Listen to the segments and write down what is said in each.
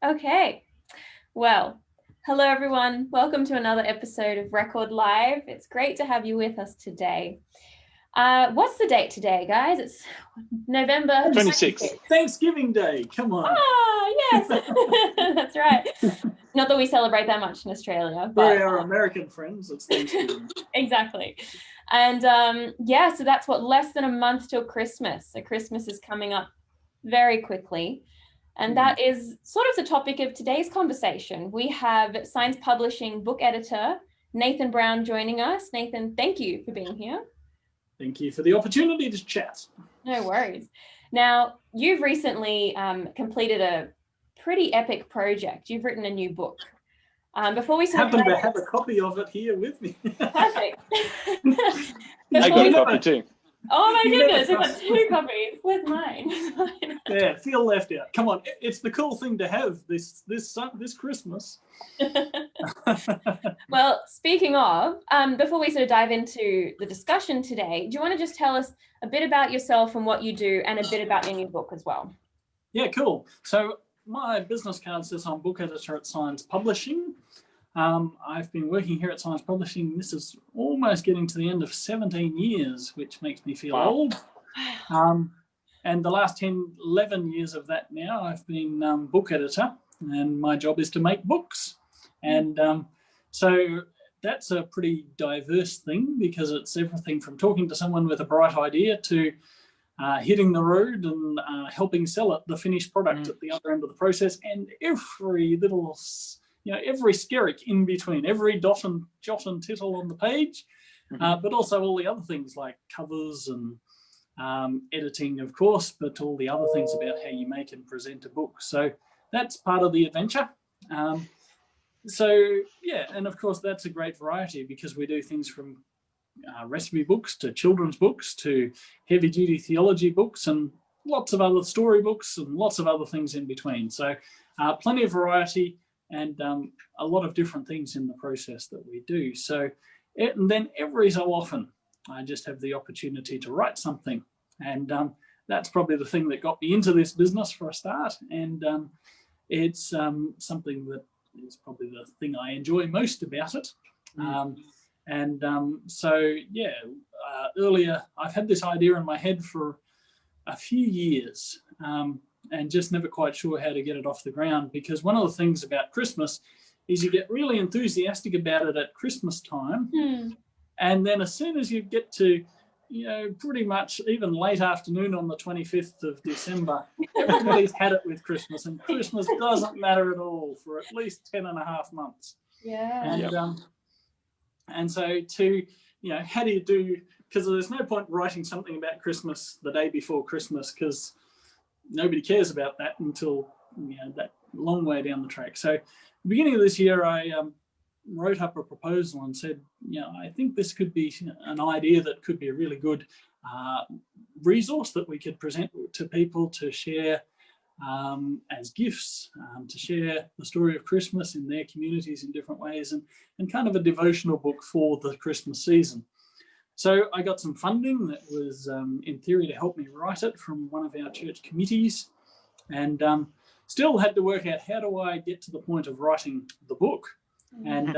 Okay, well, hello everyone. Welcome to another episode of Record Live. It's great to have you with us today. What's the date today, guys? It's November 26th. Thanksgiving Day. Come on. Ah, yes, that's right. Not that we celebrate that much in Australia, but For our American friends, it's Thanksgiving. exactly. And so that's what, less than a month till Christmas. So Christmas is coming up very quickly. And that is sort of the topic of today's conversation. We have science publishing book editor Nathan Brown joining us. Nathan, thank you for being here. Thank you for the opportunity to chat. No worries. Now, you've recently completed a pretty epic project. You've written a new book. Before we happen to have a copy of it here with me. Perfect. I got a copy too. Oh my goodness, I've got 2 copies. Where's mine? Yeah, feel left out. Come on, it's the cool thing to have this Christmas. Well, speaking of, before we sort of dive into the discussion today, do you want to just tell us a bit about yourself and what you do, and a bit about your new book as well? Yeah, cool. So my business card says I'm book editor at Science Publishing. I've been working here at Science Publishing. This is almost getting to the end of 17 years, which makes me feel old. And the last 11 years of that now, I've been book editor, and my job is to make books. And so that's a pretty diverse thing, because it's everything from talking to someone with a bright idea to hitting the road and helping sell it, the finished product at the other end of the process, and every little, every skerrick in between, every jot and tittle on the page, but also all the other things like covers and editing, of course, but all the other things about how you make and present a book. So that's part of the adventure. And of course, that's a great variety, because we do things from recipe books to children's books to heavy-duty theology books and lots of other storybooks and lots of other things in between. So plenty of variety and a lot of different things in the process that we do. So, and then every so often, I just have the opportunity to write something. And that's probably the thing that got me into this business for a start. And it's something that is probably the thing I enjoy most about it. Earlier, I've had this idea in my head for a few years and just never quite sure how to get it off the ground, because one of the things about Christmas is you get really enthusiastic about it at Christmas time. And then as soon as you get to, pretty much even late afternoon on the 25th of December, everybody's had it with Christmas, and Christmas doesn't matter at all for at least 10 and a half months. Yeah. And so how do you do, because there's no point writing something about Christmas the day before Christmas, because nobody cares about that until that long way down the track. So at the beginning of this year, I wrote up a proposal and said, I think this could be an idea that could be a really good resource that we could present to people to share as gifts, to share the story of Christmas in their communities in different ways, and kind of a devotional book for the Christmas season. So I got some funding that was in theory to help me write it from one of our church committees, and still had to work out, how do I get to the point of writing the book? And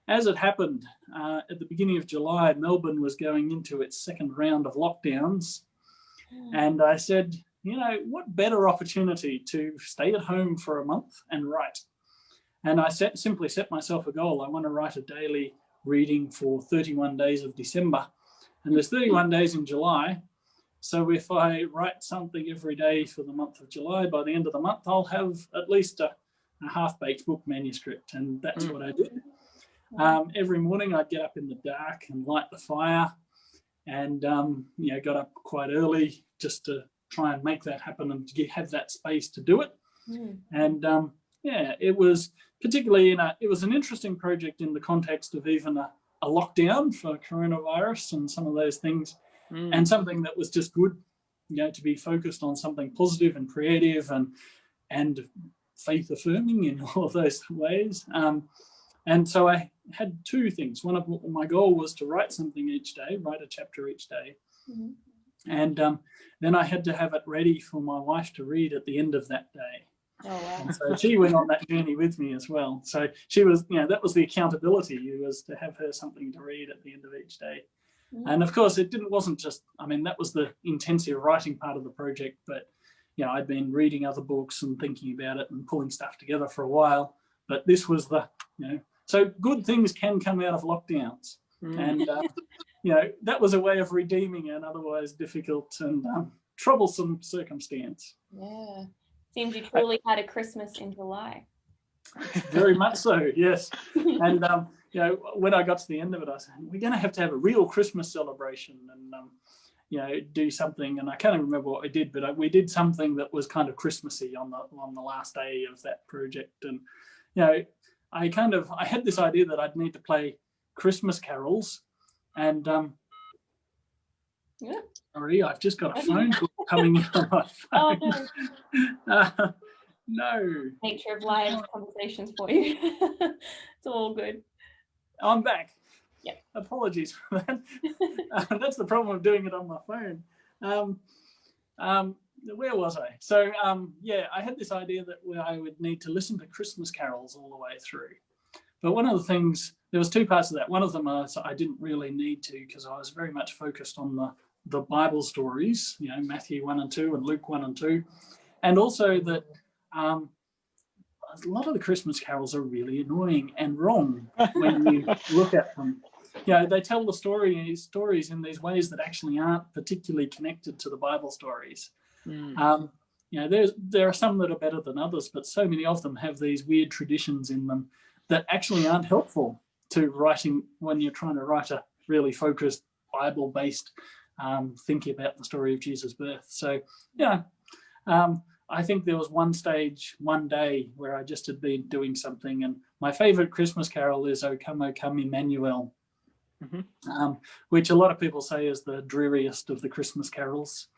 as it happened, at the beginning of July, Melbourne was going into its second round of lockdowns. And I said, what better opportunity to stay at home for a month and write? And I simply set myself a goal. I want to write a daily reading for 31 days of December. And there's 31 days in July. So if I write something every day for the month of July, by the end of the month, I'll have at least a half-baked book manuscript. And that's what I did. Every morning I'd get up in the dark and light the fire, and got up quite early just to try and make that happen and to have that space to do it. And it was particularly it was an interesting project in the context of even a lockdown for coronavirus and some of those things, and something that was just good, to be focused on something positive and creative and faith affirming in all of those ways. And so I had 2 things. One of my goal was to write something each day, write a chapter each day. And then I had to have it ready for my wife to read at the end of that day. Oh, wow. And so she went on that journey with me as well. So she was, that was the accountability, was to have her something to read at the end of each day. And of course, wasn't just, that was the intensive writing part of the project, but, I'd been reading other books and thinking about it and pulling stuff together for a while. But this was so good things can come out of lockdowns. And, that was a way of redeeming an otherwise difficult and troublesome circumstance. Yeah. Seems you truly had a Christmas in July. Very much so, yes. And, when I got to the end of it, I said, we're going to have a real Christmas celebration and, do something. And I can't even remember what we did, but we did something that was kind of Christmassy on the last day of that project. And, I had this idea that I'd need to play Christmas carols. And sorry, I've just got a phone call coming in on my phone. Oh, no. No. Nature of live conversations for you. It's all good. I'm back. Yeah. Apologies for that. That's the problem of doing it on my phone. Where was I? So, I had this idea that I would need to listen to Christmas carols all the way through. But one of the things, there was two parts of that. One of them I didn't really need to, because I was very much focused on the Bible stories, Matthew 1 and 2 and Luke 1 and 2. And also that a lot of the Christmas carols are really annoying and wrong when you look at them. They tell the stories in these ways that actually aren't particularly connected to the Bible stories. There are some that are better than others, but so many of them have these weird traditions in them that actually aren't helpful to writing when you're trying to write a really focused Bible-based thinking about the story of Jesus' birth. So, I think there was one day where I just had been doing something, and my favorite Christmas carol is O Come, Emmanuel, which a lot of people say is the dreariest of the Christmas carols.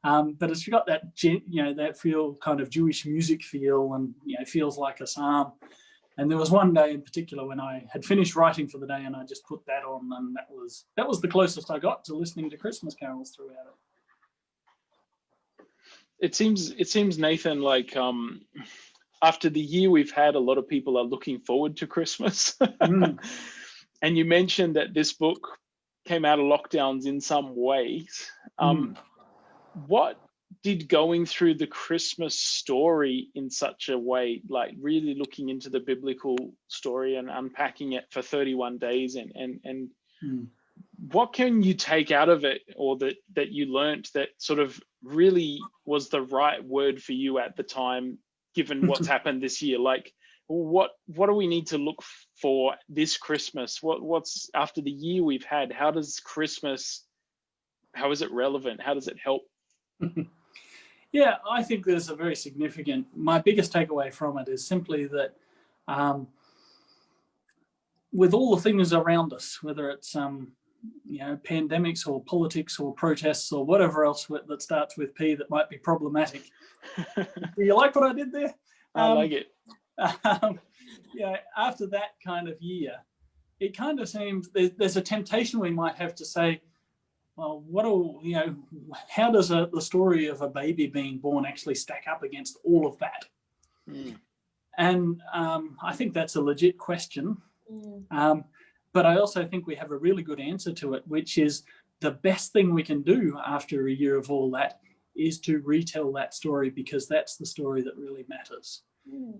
But it's got that, that feel, kind of Jewish music feel, and, feels like a psalm. And there was one day in particular when I had finished writing for the day and I just put that on, and that was the closest I got to listening to Christmas carols throughout it. It seems, Nathan, like after the year we've had, a lot of people are looking forward to Christmas. And you mentioned that this book came out of lockdowns in some ways. What did going through the Christmas story in such a way, like really looking into the biblical story and unpacking it for 31 days and what can you take out of it, or that you learnt that sort of really was the right word for you at the time, given what's happened this year? Like, what do we need to look for this Christmas? What's after the year we've had? How is it relevant? How does it help? Yeah, I think there's a very significant, my biggest takeaway from it is simply that with all the things around us, whether it's pandemics or politics or protests or whatever else that starts with P that might be problematic. Do you like what I did there? I like it. After that kind of year, it kind of seems there's a temptation we might have to say, well, how does the story of a baby being born actually stack up against all of that? And I think that's a legit question. But I also think we have a really good answer to it, which is the best thing we can do after a year of all that is to retell that story, because that's the story that really matters.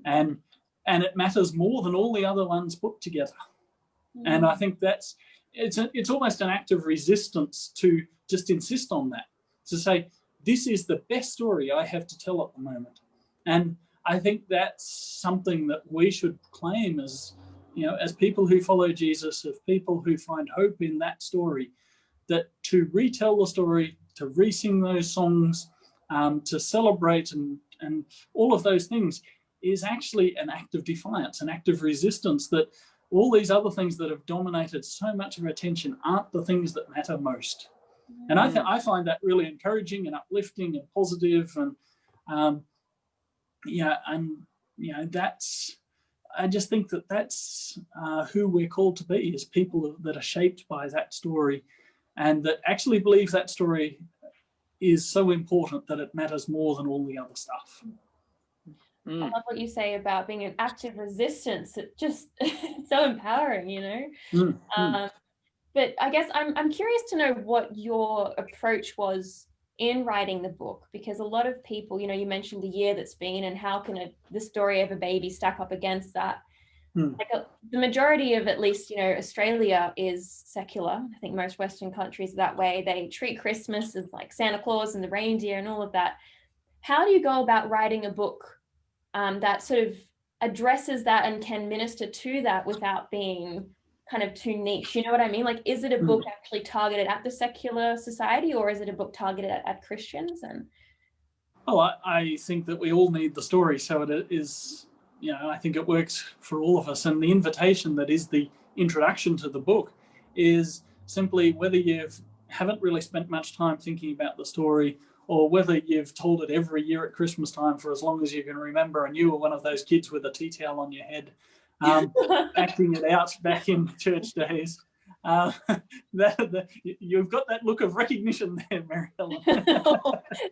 And it matters more than all the other ones put together. And I think it's almost an act of resistance to just insist on that, to say, this is the best story I have to tell at the moment. And I think that's something that we should claim as people who follow Jesus, as people who find hope in that story, that to retell the story, to re-sing those songs, to celebrate and all of those things is actually an act of defiance, an act of resistance, that all these other things that have dominated so much of our attention aren't the things that matter most. And I find that really encouraging and uplifting and positive, and I just think that's who we're called to be, as people that are shaped by that story, and that actually believe that story is so important that it matters more than all the other stuff. I love what you say about being an active resistance. It just it's so empowering, you know. But I guess I'm curious to know what your approach was in writing the book, because a lot of people, you know, you mentioned the year that's been, and how can the story of a baby stack up against that? Like the majority of, at least, you know, Australia is secular. I think most Western countries are that way. They treat Christmas as like Santa Claus and the reindeer and all of that. How do you go about writing a book that sort of addresses that and can minister to that without being kind of too niche? You know what I mean? Like, is it a book actually targeted at the secular society, or is it a book targeted at Christians? And I think that we all need the story, so it is, you know, I think it works for all of us. And the invitation that is the introduction to the book is simply, whether you haven't really spent much time thinking about the story, or whether you've told it every year at Christmas time for as long as you can remember, and you were one of those kids with a tea towel on your head, acting it out back in church days. You've got that look of recognition there, Mary Helen.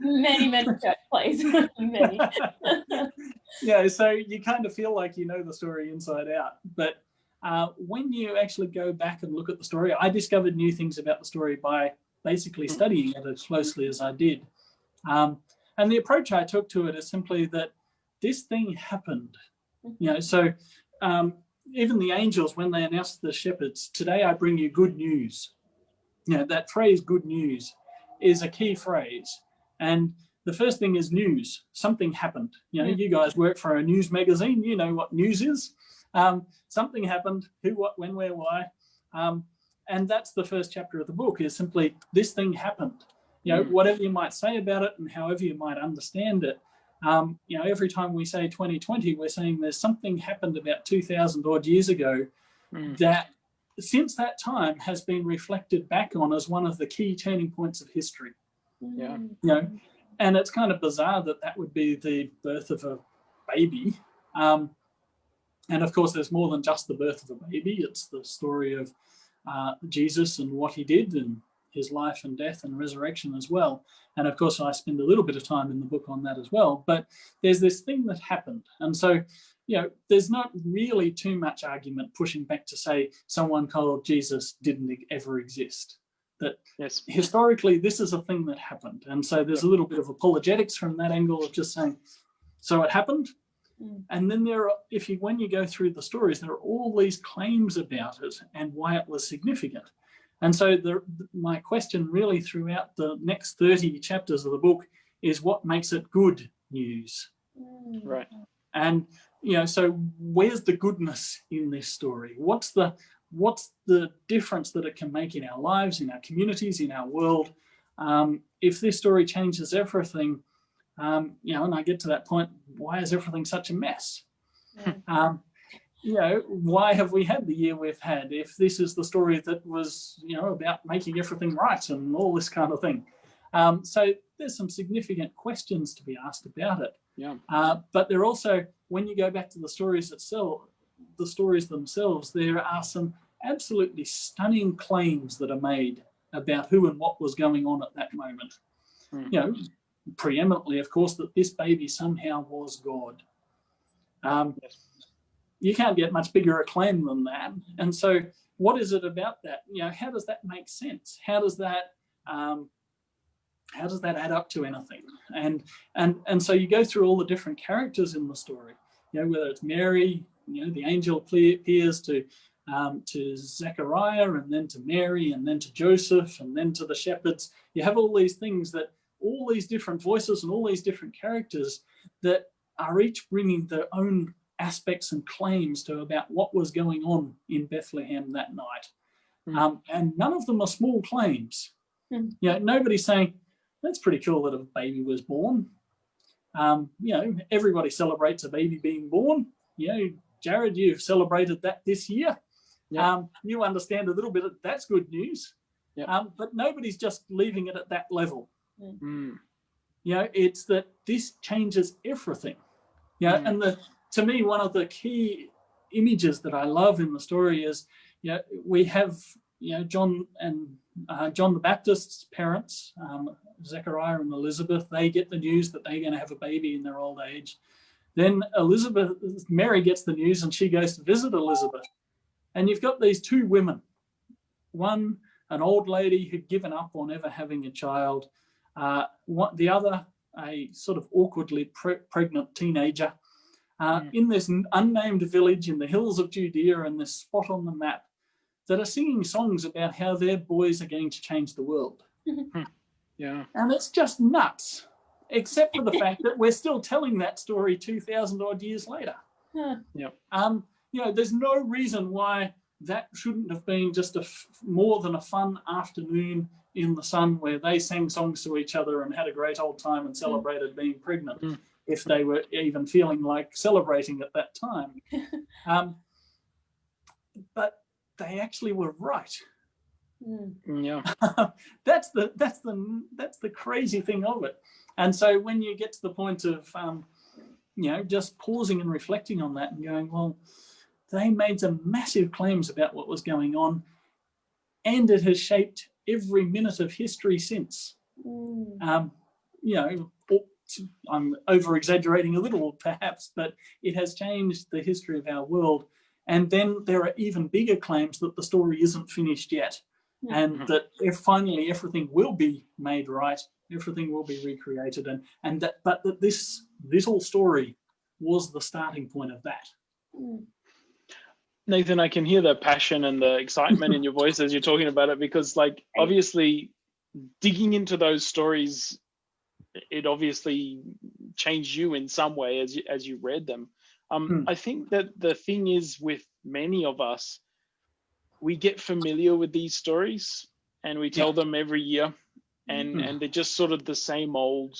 many church plays. Many. Yeah, so you kind of feel like you know the story inside out. But when you actually go back and look at the story, I discovered new things about the story by basically studying it as closely as I did. And the approach I took to it is simply that this thing happened. You know, so even the angels, when they announced to the shepherds, "Today I bring you good news," you know, that phrase "good news" is a key phrase. And the first thing is news. Something happened. You know, you guys work for a news magazine, you know what news is. Something happened. Who, what, when, where, why. And that's the first chapter of the book, is simply, this thing happened. You know, whatever you might say about it and however you might understand it, you know, every time we say 2020, we're saying there's something happened about 2,000 odd years ago that since that time has been reflected back on as one of the key turning points of history. Yeah. You know, and it's kind of bizarre that that would be the birth of a baby. And of course, there's more than just the birth of a baby. It's the story of Jesus and what he did, and his life and death and resurrection as well. And of course, I spend a little bit of time in the book on that as well. But there's this thing that happened. And so, you know, there's not really too much argument pushing back to say someone called Jesus didn't ever exist. That historically, this is a thing that happened. And so there's a little bit of apologetics from that angle of just saying, so it happened. And then there are, when you go through the stories, there are all these claims about it and why it was significant. And so my question really throughout the next 30 chapters of the book is, what makes it good news? Right. And, you know, so where's the goodness in this story? What's the difference that it can make in our lives, in our communities, in our world? If this story changes everything, you know, and I get to that point, why is everything such a mess? You know, why have we had the year we've had if this is the story that was, you know, about making everything right and all this kind of thing? So there's some significant questions to be asked about it. Yeah. But there also, when you go back to the stories themselves, there are some absolutely stunning claims that are made about who and what was going on at that moment. You know, preeminently, of course, that this baby somehow was God. You can't get much bigger a claim than that. And so what is it about that? You know, how does that make sense? How does that add up to anything? And so you go through all the different characters in the story, you know, whether it's Mary, you know, the angel appears to Zechariah, and then to Mary, and then to Joseph, and then to the shepherds. You have all these things, that all these different voices and all these different characters that are each bringing their own aspects and claims to about what was going on in Bethlehem that night. And none of them are small claims. You know, nobody's saying, that's pretty cool that a baby was born. You know, everybody celebrates a baby being born. You know, Jared, you've celebrated that this year. You understand a little bit of that's good news. But nobody's just leaving it at that level. You know, it's that this changes everything. Yeah, and to me, one of the key images that I love in the story is, you know, we have, you know, John the Baptist's parents, Zechariah and Elizabeth. They get the news that they're going to have a baby in their old age. Then Mary gets the news and she goes to visit Elizabeth. And you've got these two women, one, an old lady who'd given up on ever having a child, the other, a sort of awkwardly pregnant teenager, in this unnamed village in the hills of Judea and this spot on the map, that are singing songs about how their boys are going to change the world. Yeah. And it's just nuts, except for the fact that we're still telling that story 2,000 odd years later. Yep. There's no reason why that shouldn't have been just more than a fun afternoon in the sun where they sang songs to each other and had a great old time and celebrated being pregnant, if they were even feeling like celebrating at that time. But they actually were right. Yeah. That's the crazy thing of it. And so when you get to the point of just pausing and reflecting on that and going, well, they made some massive claims about what was going on, and it has shaped every minute of history since. I'm over exaggerating a little perhaps, but it has changed the history of our world. And then there are even bigger claims that the story isn't finished yet, and that if finally everything will be made right, everything will be recreated, but that this little story was the starting point of that. Nathan, I can hear the passion and the excitement in your voice as you're talking about it, because obviously digging into those stories, it obviously changed you in some way as you read them. I think that the thing is with many of us, we get familiar with these stories and we tell them every year, and they're just sort of the same old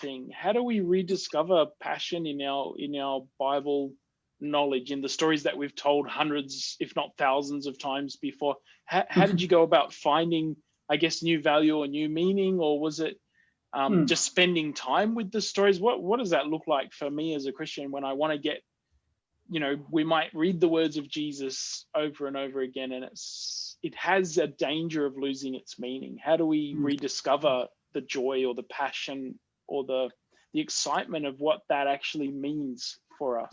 thing. How do we rediscover passion in our Bible knowledge, in the stories that we've told hundreds, if not thousands of times before? How did you go about finding, I guess, new value or new meaning, or was it just spending time with the stories? What does that look like for me as a Christian when I want to get, we might read the words of Jesus over and over again, and it has a danger of losing its meaning. How do we rediscover the joy or the passion or the excitement of what that actually means for us?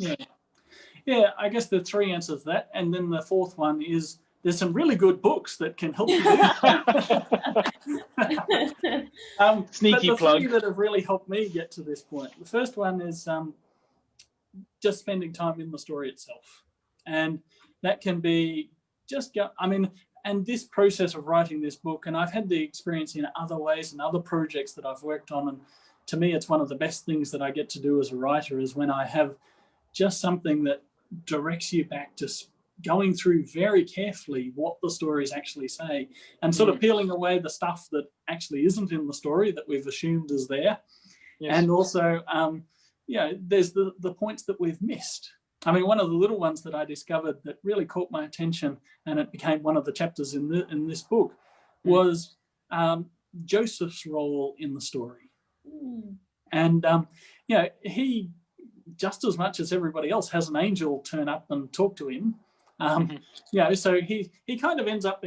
Yeah, I guess the three answers to that. And then the fourth one is there's some really good books that can help you do that. Sneaky but the plug. three that have really helped me get to this point. The first one is just spending time in the story itself. And that can be and this process of writing this book, and I've had the experience in other ways and other projects that I've worked on. And to me, it's one of the best things that I get to do as a writer is when I have just something that directs you back to going through very carefully what the stories actually say, and sort of peeling away the stuff that actually isn't in the story that we've assumed is there. Yes. And also, there's the points that we've missed. I mean, one of the little ones that I discovered that really caught my attention, and it became one of the chapters in this book, was Joseph's role in the story. And, he, just as much as everybody else, has an angel turn up and talk to him. So he kind of ends up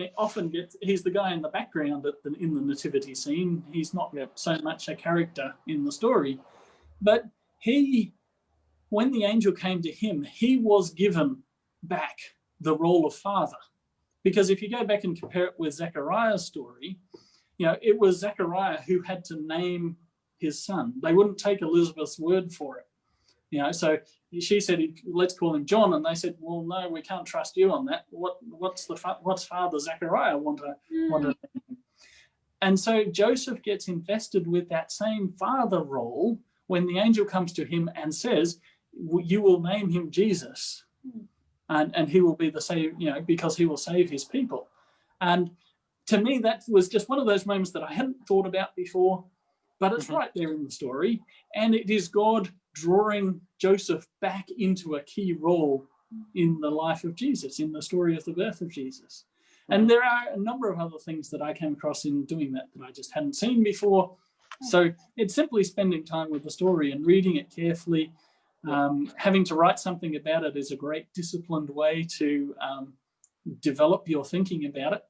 he's the guy in the background in the nativity scene. He's not so much a character in the story, but when the angel came to him, he was given back the role of father. Because if you go back and compare it with Zechariah's story, it was Zechariah who had to name his son. They wouldn't take Elizabeth's word for it. So she said, let's call him John. And they said, well, no, we can't trust you on that. What's Father Zechariah want to name him? And so Joseph gets invested with that same father role when the angel comes to him and says, you will name him Jesus. And he will be the savior, because he will save his people. And to me, that was just one of those moments that I hadn't thought about before, but it's right there in the story. And it is God drawing Joseph back into a key role in the life of Jesus, in the story of the birth of Jesus. And there are a number of other things that I came across in doing that I just hadn't seen before. So it's simply spending time with the story and reading it carefully. Having to write something about it is a great disciplined way to develop your thinking about it.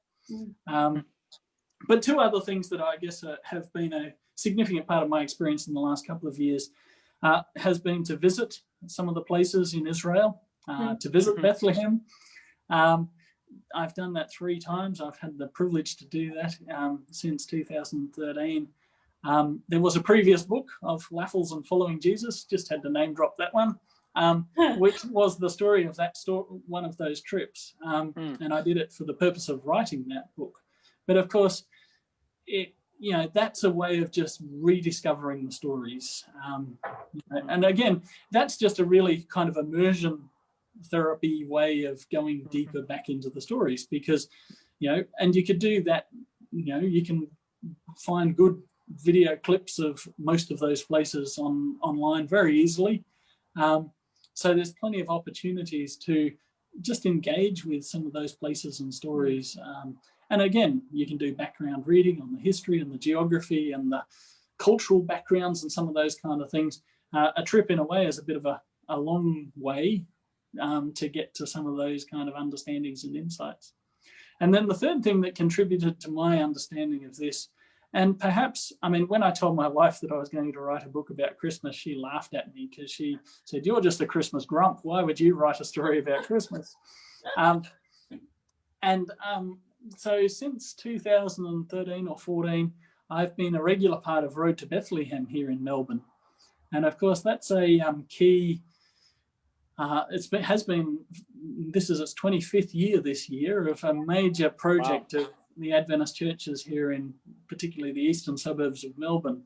But two other things that I guess have been a significant part of my experience in the last couple of years has been to visit some of the places in Israel, to visit Bethlehem. I've done that 3 times. I've had the privilege to do that since 2013. There was a previous book of Waffles and Following Jesus, just had to name drop that one, which was the story of that one of those trips. And I did it for the purpose of writing that book. But of course, that's a way of just rediscovering the stories. And again, that's just a really kind of immersion therapy way of going deeper back into the stories, because, and you could do that, you can find good video clips of most of those places online very easily. So there's plenty of opportunities to just engage with some of those places and stories. And again, you can do background reading on the history and the geography and the cultural backgrounds and some of those kind of things. A trip in a way is a bit of a long way to get to some of those kind of understandings and insights. And then the third thing that contributed to my understanding of this, and perhaps, when I told my wife that I was going to write a book about Christmas, she laughed at me because she said, "You're just a Christmas grump. Why would you write a story about Christmas?" So since 2013 or 14, I've been a regular part of Road to Bethlehem here in Melbourne. And of course, that's a key, this is its 25th year this year of a major project of the Adventist churches here in particularly the eastern suburbs of Melbourne,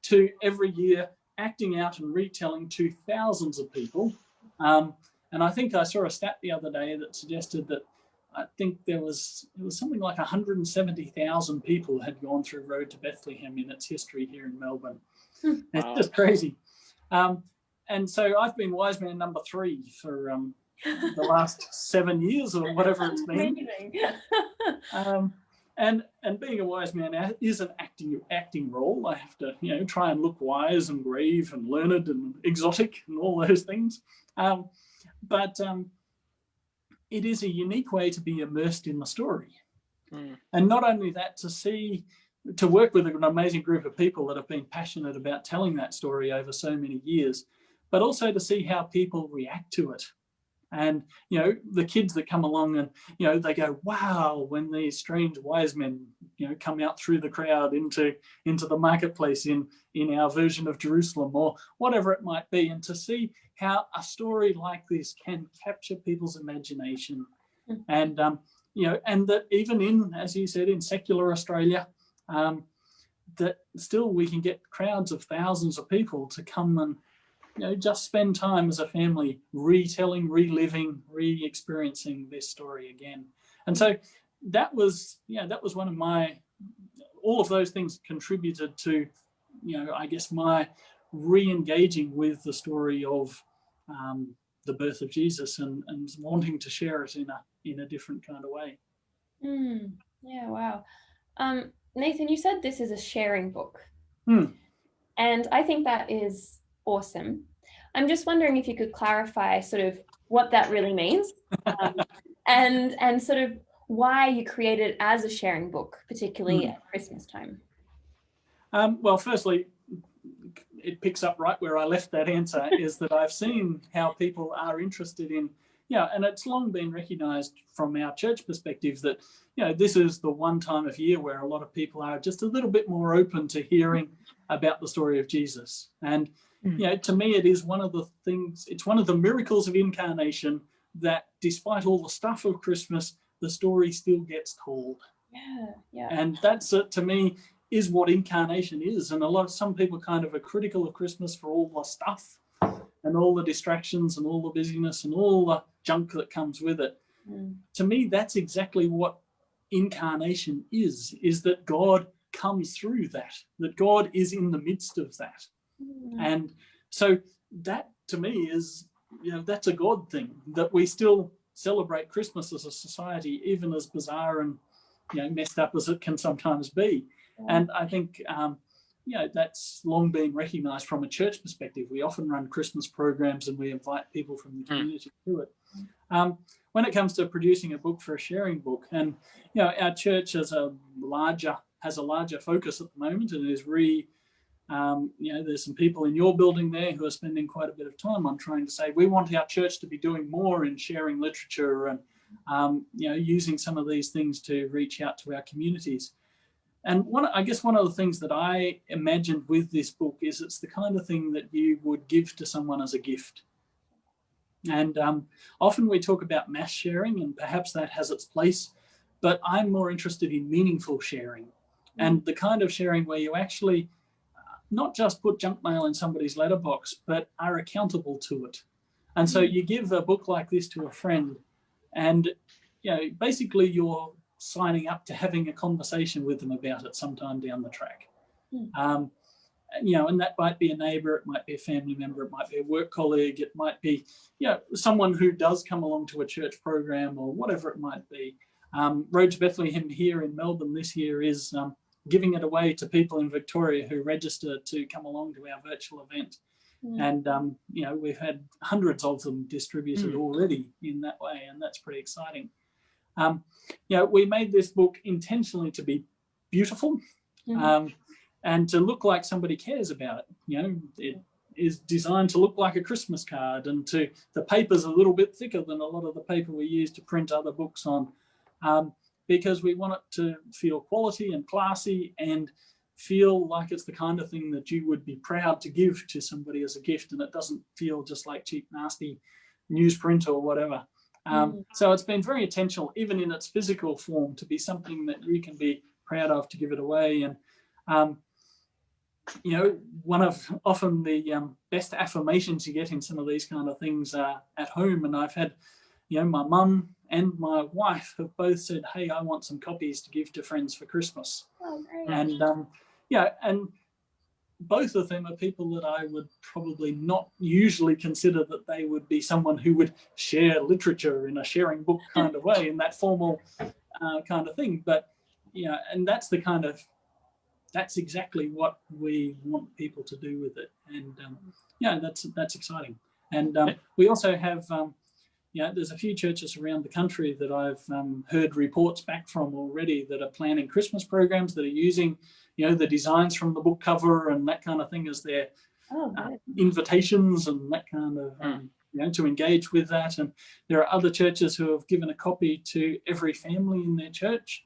to every year acting out and retelling to thousands of people. And I think I saw a stat the other day that suggested that I think it was something like 170,000 people had gone through Road to Bethlehem in its history here in Melbourne. Wow. It's just crazy. And so I've been wise man number 3 for the last 7 years or whatever it's been. And being a wise man is an acting role. I have to try and look wise and grave and learned and exotic and all those things. But it is a unique way to be immersed in the story. And not only that, to work with an amazing group of people that have been passionate about telling that story over so many years, but also to see how people react to it. And, the kids that come along and, they go, wow, when these strange wise men, come out through the crowd into the marketplace in our version of Jerusalem or whatever it might be. And to see how a story like this can capture people's imagination. And, and that even in, as you said, in secular Australia, that still we can get crowds of thousands of people to come and, just spend time as a family retelling, reliving, re-experiencing this story again. And so that was one of all of those things contributed to, I guess my re-engaging with the story of the birth of Jesus and wanting to share it in a different kind of way. Yeah, wow. Nathan, you said this is a sharing book. And I think that is awesome. I'm just wondering if you could clarify sort of what that really means and sort of why you created it as a sharing book, particularly at Christmas time. Well, firstly, it picks up right where I left that answer, is that I've seen how people are interested in, and it's long been recognised from our church perspective that, this is the one time of year where a lot of people are just a little bit more open to hearing about the story of Jesus. And, to me, it is one of the things, it's one of the miracles of incarnation that despite all the stuff of Christmas, the story still gets told. Yeah. And that's, to me, is what incarnation is. And some people kind of are critical of Christmas for all the stuff and all the distractions and all the busyness and all the junk that comes with it. To me, that's exactly what incarnation is that God comes through that God is in the midst of that. And so that to me is, that's a God thing, that we still celebrate Christmas as a society, even as bizarre and, messed up as it can sometimes be. And I think, that's long been recognised from a church perspective. We often run Christmas programs and we invite people from the community to it. When it comes to producing a book for a sharing book, and our church has a larger focus at the moment and is There's some people in your building there who are spending quite a bit of time on trying to say, we want our church to be doing more in sharing literature and, using some of these things to reach out to our communities. And I guess one of the things that I imagined with this book is it's the kind of thing that you would give to someone as a gift. And often we talk about mass sharing, and perhaps that has its place, but I'm more interested in meaningful sharing and the kind of sharing where you actually not just put junk mail in somebody's letterbox, but are accountable to it. And so you give a book like this to a friend, and basically you're signing up to having a conversation with them about it sometime down the track. And that might be a neighbor, it might be a family member, it might be a work colleague, it might be someone who does come along to a church program or whatever it might be. Road to Bethlehem here in Melbourne this year is giving it away to people in Victoria who register to come along to our virtual event. And, we've had hundreds of them distributed already in that way, and that's pretty exciting. We made this book intentionally to be beautiful and to look like somebody cares about it. It is designed to look like a Christmas card, and the paper's a little bit thicker than a lot of the paper we use to print other books on. Because we want it to feel quality and classy and feel like it's the kind of thing that you would be proud to give to somebody as a gift, and it doesn't feel just like cheap, nasty newsprint or whatever. So it's been very intentional, even in its physical form, to be something that you can be proud of to give it away. And, one of often the best affirmations you get in some of these kind of things are at home. And I've had, my mum and my wife have both said, hey, I want some copies to give to friends for Christmas. Oh, great. And, and both of them are people that I would probably not usually consider that they would be someone who would share literature in a sharing book kind of way, in that formal kind of thing. But, and that's exactly what we want people to do with it. And, that's exciting. And we also have, there's a few churches around the country that I've heard reports back from already that are planning Christmas programs that are using, the designs from the book cover and that kind of thing as their invitations and that kind of, to engage with that. And there are other churches who have given a copy to every family in their church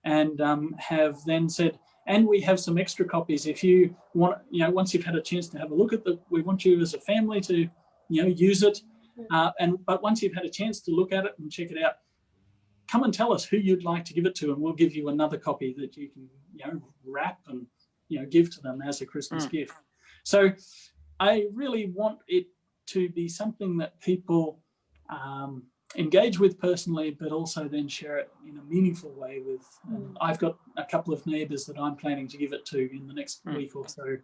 and have then said, and we have some extra copies if you want, once you've had a chance to have a look at we want you as a family to, use it. But once you've had a chance to look at it and check it out, come and tell us who you'd like to give it to, and we'll give you another copy that you can, wrap and, give to them as a Christmas gift. So I really want it to be something that people engage with personally, but also then share it in a meaningful way with. I've got a couple of neighbours that I'm planning to give it to in the next week or so,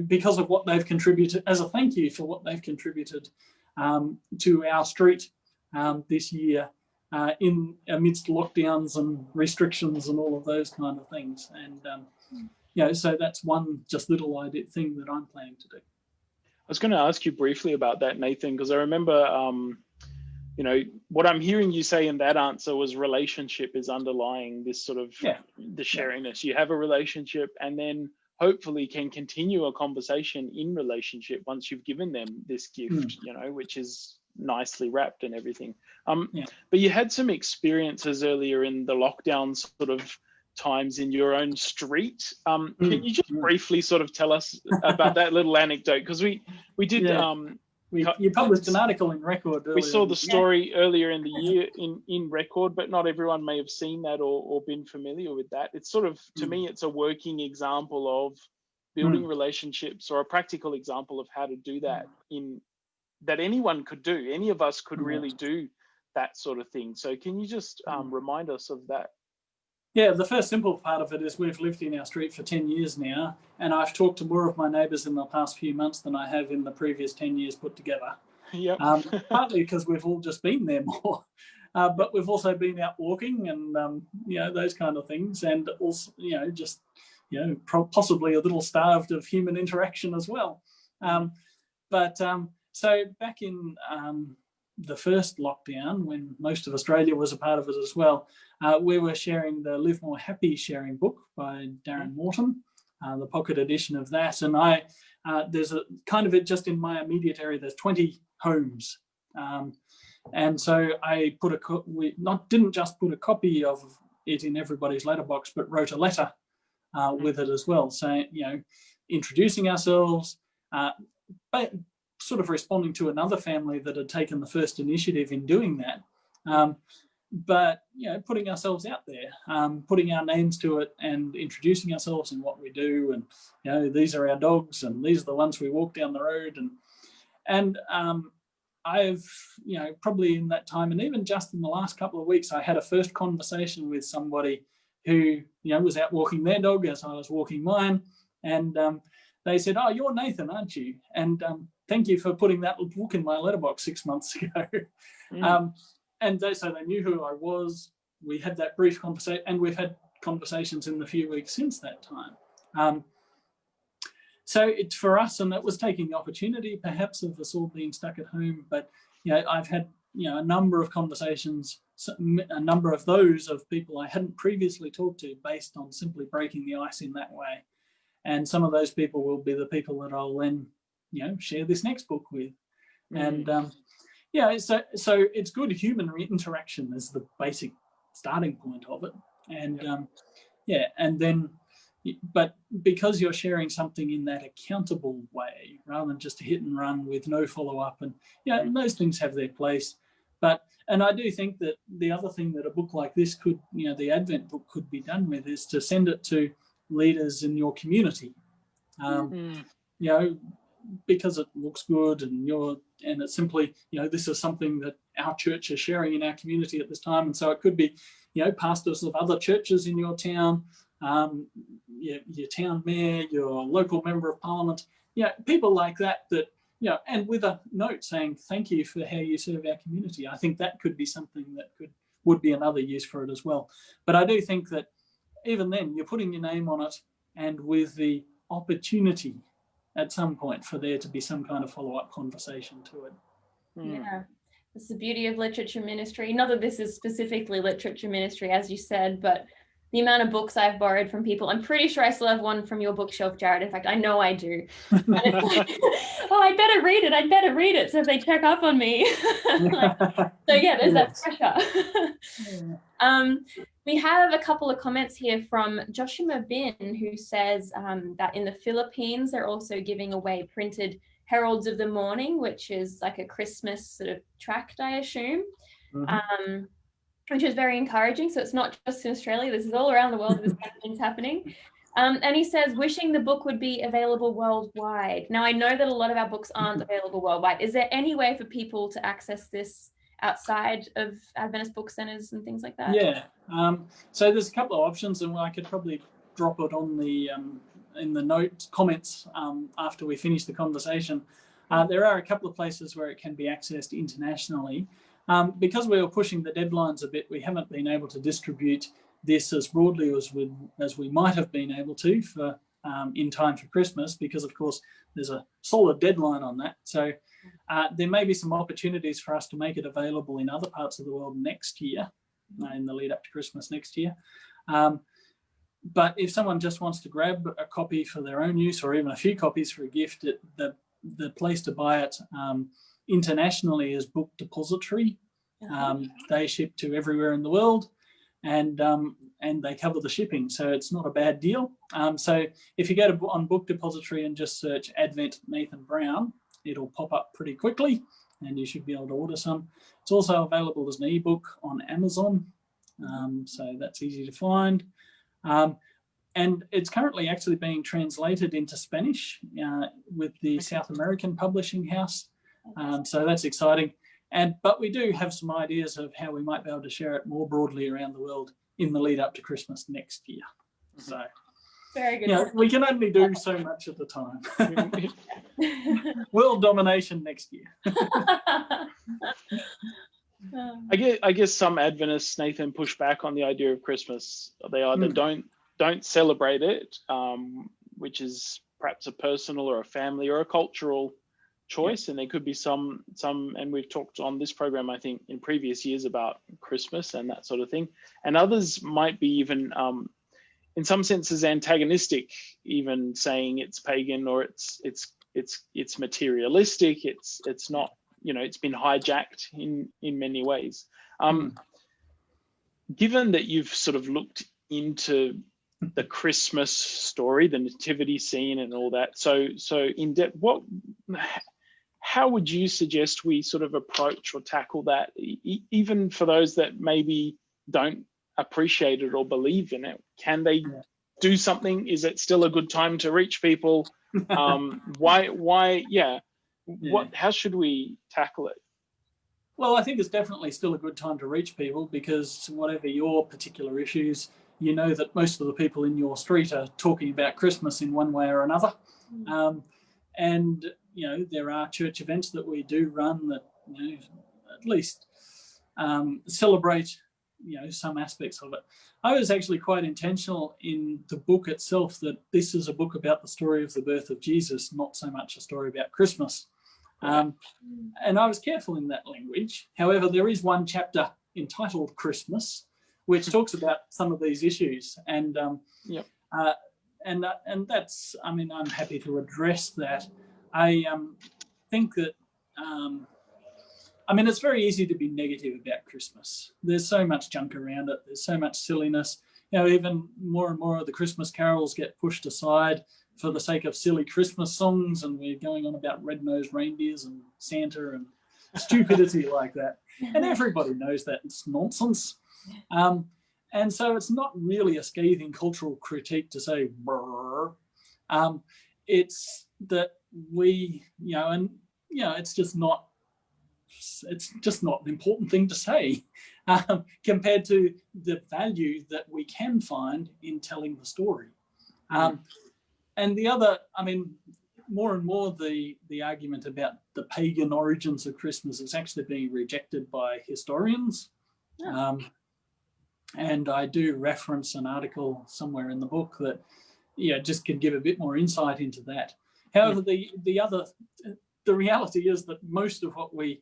because of what they've contributed, as a thank you for what they've contributed to our street this year in amidst lockdowns and restrictions and all of those kind of things. And, so that's one just little thing that I'm planning to do. I was going to ask you briefly about that, Nathan, because I remember, what I'm hearing you say in that answer was relationship is underlying this sort of the shariness. You have a relationship and then hopefully can continue a conversation in relationship once you've given them this gift, which is nicely wrapped and everything. But you had some experiences earlier in the lockdown sort of times in your own street. Can you just briefly sort of tell us about that little anecdote? Because we did... you published an article in Record earlier. We saw the story earlier in the year in Record, but not everyone may have seen that or been familiar with that. It's sort of, to me, it's a working example of building relationships, or a practical example of how to do that that anyone could do. Any of us could really do that sort of thing. So can you just remind us of that? Yeah, the first simple part of it is we've lived in our street for 10 years now, and I've talked to more of my neighbours in the past few months than I have in the previous 10 years put together. Yep. Partly because we've all just been there more, but we've also been out walking and, those kind of things, and also, possibly a little starved of human interaction as well. So back in the first lockdown, when most of Australia was a part of it as well, we were sharing the Live More Happy sharing book by Darren Morton. the pocket edition of that. And I there's a kind of it just in my immediate area. There's 20 homes, and so I didn't just put a copy of it in everybody's letterbox, but wrote a letter with it as well, saying, introducing ourselves, but sort of responding to another family that had taken the first initiative in doing that. But putting ourselves out there, putting our names to it, and introducing ourselves and what we do, and these are our dogs, and these are the ones we walk down the road, and I've probably in that time, and even just in the last couple of weeks, I had a first conversation with somebody who was out walking their dog as I was walking mine, and they said, "Oh, you're Nathan, aren't you? And thank you for putting that book in my letterbox 6 months ago." And so they knew who I was. We had that brief conversation, and we've had conversations in the few weeks since that time. So it's for us, and it was taking the opportunity perhaps of us all being stuck at home. But I've had a number of conversations, a number of those of people I hadn't previously talked to, based on simply breaking the ice in that way. And some of those people will be the people that I'll then share this next book with. And so it's good human interaction is the basic starting point of it. And and then, but because you're sharing something in that accountable way, rather than just a hit and run with no follow-up, and those things have their place. And I do think that the other thing that a book like this could, the Advent book could be done with, is to send it to leaders in your community. Because it looks good, and it's simply, this is something that our church is sharing in our community at this time. And so it could be, pastors of other churches in your town, your town mayor, your local member of parliament, people like that, and with a note saying, thank you for how you serve our community. I think that could be something that would be another use for it as well. But I do think that even then, you're putting your name on it, and with the opportunity at some point for there to be some kind of follow-up conversation to it. Yeah, it's the beauty of literature ministry. Not that this is specifically literature ministry, as you said, but the amount of books I've borrowed from people. I'm pretty sure I still have one from your bookshelf, Jared. In fact, I know I do. And it's like, oh, I'd better read it so they check up on me. There's that pressure. We have a couple of comments here from Joshua Bin, who says that in the Philippines, they're also giving away printed Heralds of the Morning, which is like a Christmas sort of tract, I assume, which is very encouraging. So it's not just in Australia, this is all around the world, this kind of thing's happening. And he says, wishing the book would be available worldwide. Now, I know that a lot of our books aren't available worldwide. Is there any way for people to access this outside of Adventist book centres and things like that? Yeah, so there's a couple of options, and I could probably drop it on the in the comments after we finish the conversation. There are a couple of places where it can be accessed internationally. Because we were pushing the deadlines a bit, we haven't been able to distribute this as broadly as we might have been able to for in time for Christmas, because of course there's a solid deadline on that. So there may be some opportunities for us to make it available in other parts of the world next year, in the lead up to Christmas next year. But if someone just wants to grab a copy for their own use, or even a few copies for a gift, the place to buy it internationally is Book Depository. They ship to everywhere in the world, and they cover the shipping, so it's not a bad deal. So if you go on Book Depository and just search Advent Nathan Brown, it'll pop up pretty quickly, and you should be able to order some. It's also available as an ebook on Amazon, so that's easy to find. And it's currently actually being translated into Spanish with the South American publishing house. So that's exciting. But we do have some ideas of how we might be able to share it more broadly around the world in the lead up to Christmas next year. So very good. We can only do so much at the time. World domination next year. I guess some Adventists, Nathan, push back on the idea of Christmas. They either don't celebrate it, which is perhaps a personal or a family or a cultural choice, and there could be some, and we've talked on this program, I think, in previous years about Christmas and that sort of thing. And others might be even in some senses antagonistic, even saying it's pagan or it's materialistic. It's not, it's been hijacked in many ways. Given that you've sort of looked into the Christmas story, the nativity scene and all that, so in depth, how would you suggest we sort of approach or tackle that, even for those that maybe don't appreciate it or believe in it? Can they do something? Is it still a good time to reach people? How should we tackle it? Well, I think it's definitely still a good time to reach people, because whatever your particular issues, you know that most of the people in your street are talking about Christmas in one way or another. And, there are church events that we do run that, at least celebrate, some aspects of it. I was actually quite intentional in the book itself that this is a book about the story of the birth of Jesus, not so much a story about Christmas. And I was careful in that language. However, there is one chapter entitled Christmas, which talks about some of these issues. And and that's, I'm happy to address that. I think that, it's very easy to be negative about Christmas. There's so much junk around it. There's so much silliness. Even more and more of the Christmas carols get pushed aside for the sake of silly Christmas songs, and we're going on about red-nosed reindeers and Santa and stupidity like that. And everybody knows that it's nonsense. And so it's not really a scathing cultural critique to say, brr. It's that we, it's just not an important thing to say compared to the value that we can find in telling the story. And the other, more and more the argument about the pagan origins of Christmas is actually being rejected by historians. And I do reference an article somewhere in the book that just can give a bit more insight into that. However, the reality is that most of what we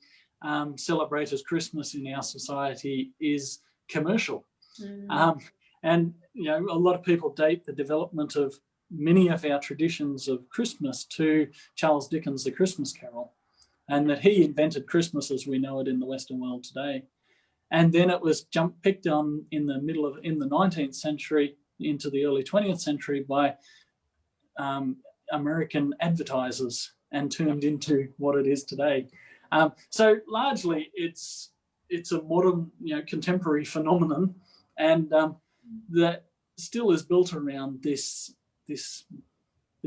celebrate as Christmas in our society is commercial. And a lot of people date the development of many of our traditions of Christmas to Charles Dickens' The Christmas Carol, and that he invented Christmas as we know it in the Western world today. And then it was picked on in the 19th century into the early 20th century by American advertisers and turned into what it is today. So largely it's a modern, contemporary phenomenon, and that still is built around this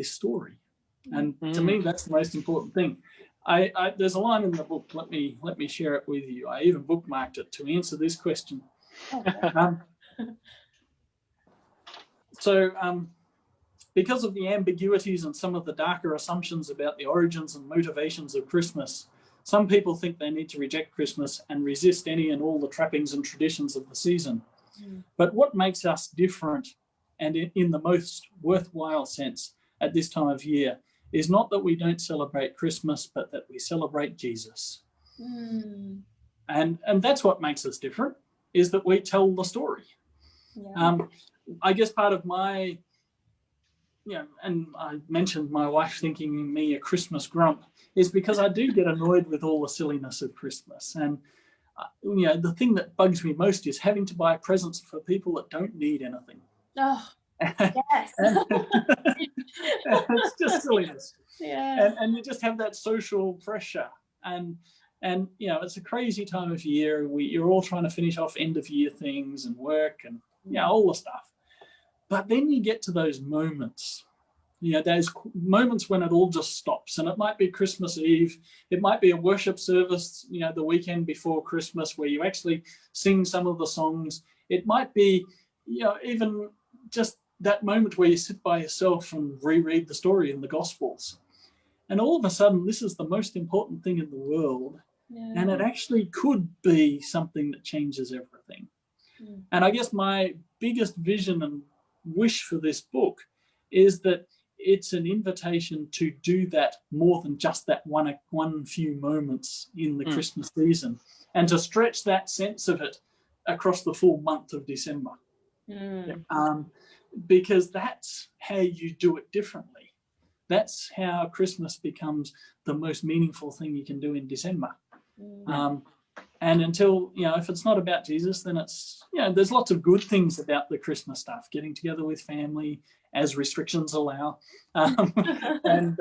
story. And to me, that's the most important thing. There's a line in the book. Let me share it with you. I even bookmarked it to answer this question. Because of the ambiguities and some of the darker assumptions about the origins and motivations of Christmas, some people think they need to reject Christmas and resist any and all the trappings and traditions of the season. But what makes us different, and in the most worthwhile sense at this time of year, is not that we don't celebrate Christmas, but that we celebrate Jesus. And that's what makes us different, is that we tell the story. I guess part of my, and I mentioned my wife thinking me a Christmas grump, is because I do get annoyed with all the silliness of Christmas. And, the thing that bugs me most is having to buy presents for people that don't need anything. Oh, yes. It's just silliness. Yeah. And you just have that social pressure. And it's a crazy time of year. You're all trying to finish off end of year things and work and, all the stuff. But then you get to those moments, those moments when it all just stops. And it might be Christmas Eve. It might be a worship service, the weekend before Christmas, where you actually sing some of the songs. It might be, even just that moment where you sit by yourself and reread the story in the Gospels. And all of a sudden, this is the most important thing in the world. And it actually could be something that changes everything. And I guess my biggest vision and wish for this book is that it's an invitation to do that more than just that one few moments in the Christmas season, and to stretch that sense of it across the full month of December. because that's how you do it differently. That's how Christmas becomes the most meaningful thing you can do in December. And until, if it's not about Jesus, then it's, there's lots of good things about the Christmas stuff, getting together with family as restrictions allow. And,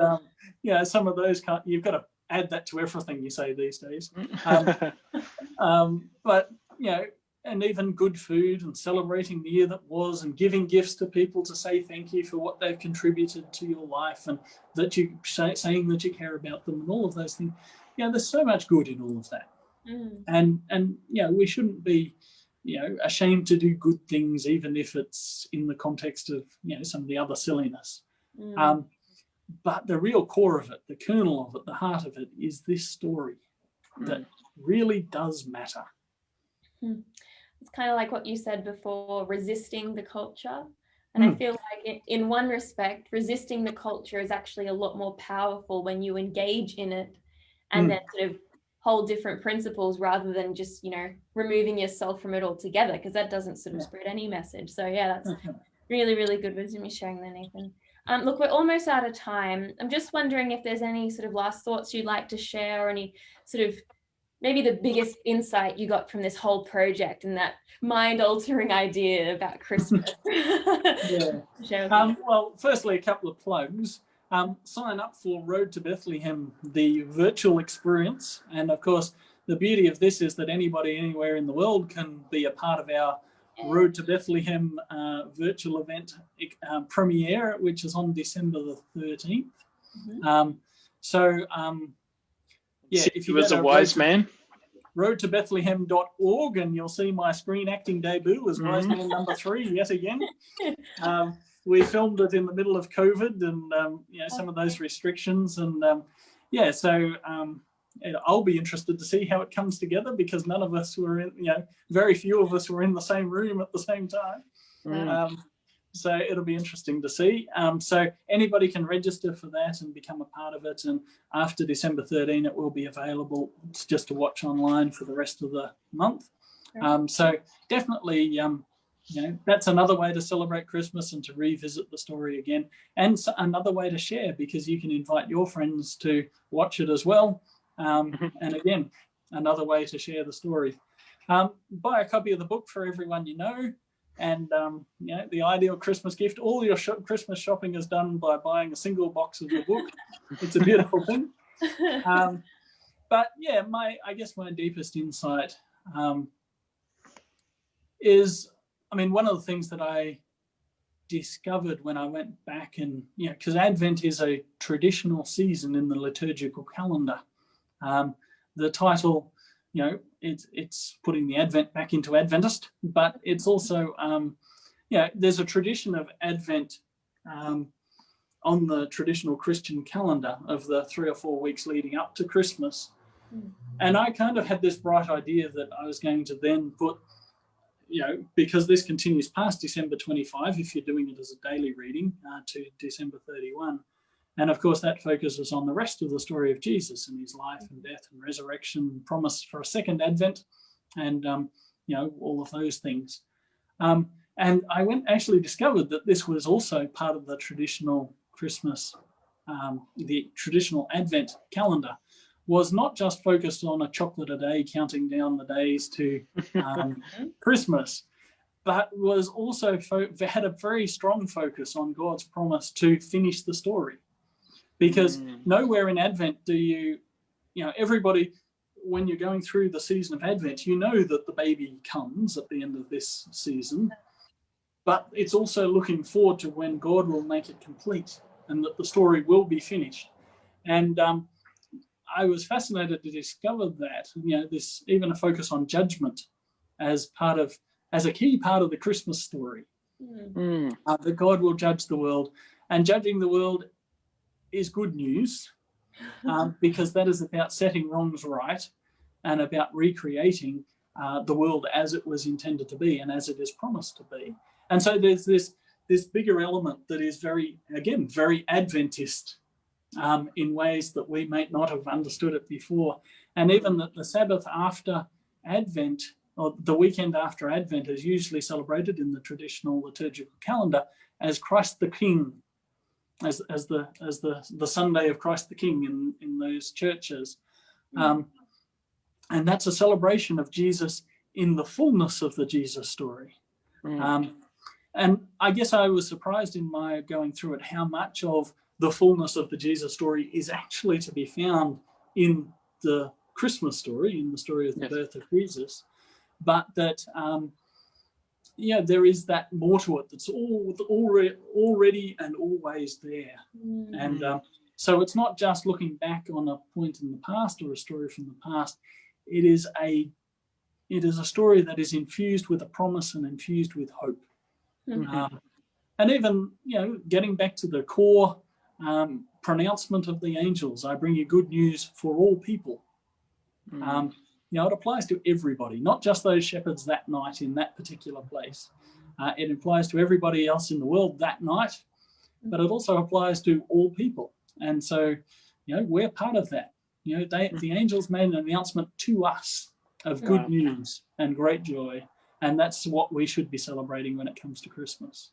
some of those, you've got to add that to everything you say these days. But, and even good food and celebrating the year that was and giving gifts to people to say thank you for what they've contributed to your life and that you saying that you care about them and all of those things. There's so much good in all of that. And we shouldn't be, ashamed to do good things, even if it's in the context of, some of the other silliness. But the real core of it, the kernel of it, the heart of it is this story that really does matter. It's kind of like what you said before, resisting the culture. And I feel like in one respect, resisting the culture is actually a lot more powerful when you engage in it and then sort of hold different principles rather than just, removing yourself from it altogether, because that doesn't sort of spread any message. So that's really, really good wisdom you're sharing there, Nathan. Look, we're almost out of time. I'm just wondering if there's any sort of last thoughts you'd like to share, or any sort of maybe the biggest insight you got from this whole project and that mind-altering idea about Christmas. Well, firstly, a couple of plugs. Sign up for Road to Bethlehem, the virtual experience. And of course, the beauty of this is that anybody anywhere in the world can be a part of our Road to Bethlehem virtual event premiere, which is on December the 13th. If you was a wise man, roadtobethlehem.org, and you'll see my screen acting debut as wise man number 3 yet again. We filmed it in the middle of COVID and some of those restrictions, and I'll be interested to see how it comes together, because none of us were in, very few of us were in the same room at the same time. So it'll be interesting to see. So anybody can register for that and become a part of it. And after December 13, it will be available just to watch online for the rest of the month. So definitely, that's another way to celebrate Christmas and to revisit the story again. And another way to share, because you can invite your friends to watch it as well. And again, another way to share the story. Buy a copy of the book for everyone you know. And, the ideal Christmas gift, all your Christmas shopping is done by buying a single box of the book. It's a beautiful thing. But I guess my deepest insight is, one of the things that I discovered when I went back and, because Advent is a traditional season in the liturgical calendar. The title, it's putting the Advent back into Adventist, but it's also, there's a tradition of Advent on the traditional Christian calendar of the 3 or 4 weeks leading up to Christmas. And I kind of had this bright idea that I was going to then put, because this continues past December 25, if you're doing it as a daily reading, to December 31. And of course, that focuses on the rest of the story of Jesus and his life and death and resurrection, promise for a second advent, and all of those things. And I actually discovered that this was also part of the traditional Christmas, the traditional Advent calendar, was not just focused on a chocolate a day, counting down the days to Christmas, but was also had a very strong focus on God's promise to finish the story. Because nowhere in Advent do everybody, when you're going through the season of Advent, that the baby comes at the end of this season, but it's also looking forward to when God will make it complete and that the story will be finished. And I was fascinated to discover that, this even a focus on judgment as a key part of the Christmas story, that God will judge the world, and judging the world is good news, because that is about setting wrongs right and about recreating the world as it was intended to be and as it is promised to be. And so there's this bigger element that is very Adventist in ways that we might not have understood it before. And even that the Sabbath after Advent, or the weekend after Advent is usually celebrated in the traditional liturgical calendar as Christ the King, as the Sunday of Christ the King in those churches. And that's a celebration of Jesus in the fullness of the Jesus story. And I guess I was surprised in my going through it how much of the fullness of the Jesus story is actually to be found in the Christmas story, in the story of the birth of Jesus, but that there is that more to it that's already and always there. And so it's not just looking back on a point in the past or a story from the past. It is a story that is infused with a promise and infused with hope. And even, getting back to the core pronouncement of the angels, I bring you good news for all people. It applies to everybody, not just those shepherds that night in that particular place. It applies to everybody else in the world that night, but it also applies to all people. And so, we're part of that. The angels made an announcement to us of good news and great joy. And that's what we should be celebrating when it comes to Christmas.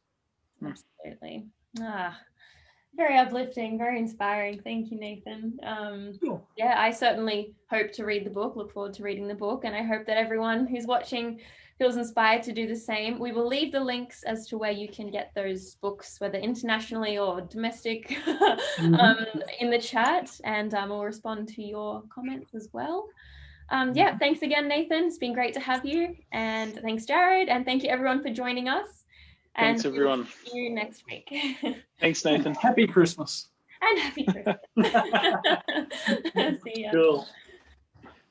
Absolutely. Very uplifting, very inspiring. Thank you, Nathan. Sure. Yeah, I certainly hope to read the book, look forward to reading the book, and I hope that everyone who's watching feels inspired to do the same. We will leave the links as to where you can get those books, whether internationally or domestic, in the chat, and we'll respond to your comments as well. Thanks again, Nathan. It's been great to have you. And thanks, Jared. And thank you, everyone, for joining us. Thanks, everyone. See you next week. Thanks, Nathan. Happy Christmas. And happy Christmas. See ya. Cool.